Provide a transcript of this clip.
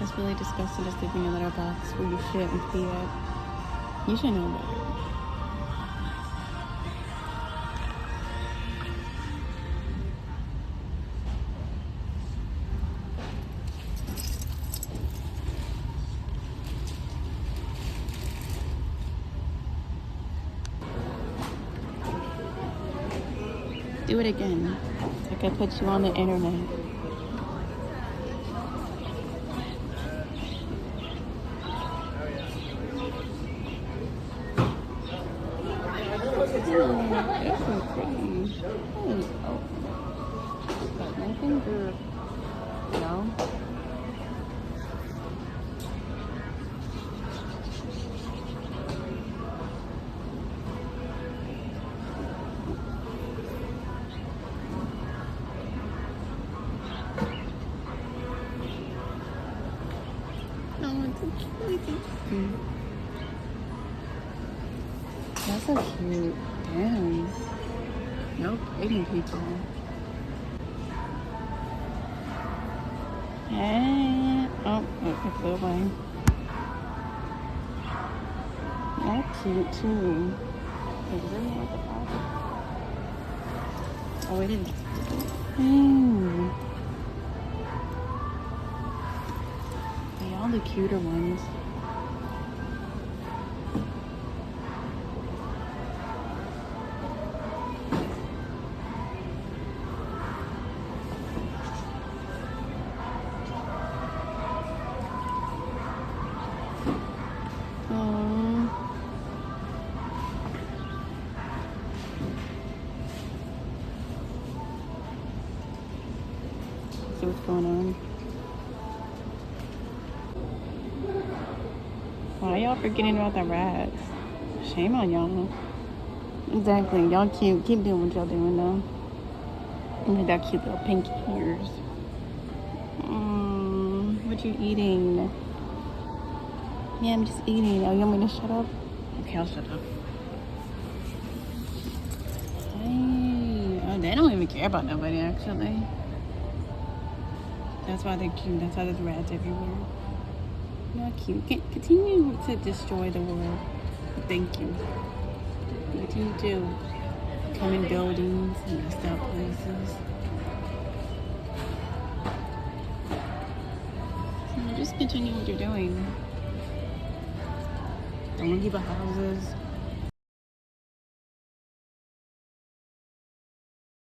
That's really disgusting to sleep in your litter box where you shit and pee at. You should know better. Do it again. I could put you on the internet. That's so pretty. Got nothing good. No. That's so cute. Damn. No pregnant people. Hey. Oh, it flew away. That's cute too. Is there more at the bottom? Oh, it is. All the cuter ones. See what's going on. Why y'all forgetting about the rats? Shame on y'all. Exactly. Y'all cute. Keep doing what y'all doing though. Look at that cute little pink ears. What you eating? Yeah, I'm just eating. Oh, you want me to shut up? Okay, I'll shut up. Hey. Oh, they don't even care about nobody actually. That's why they're cute. That's why there's rats everywhere. Not cute. Continue to destroy the world. Thank you. What do you do? Come in buildings and messed up places. So just continue what you're doing. Don't leave the houses.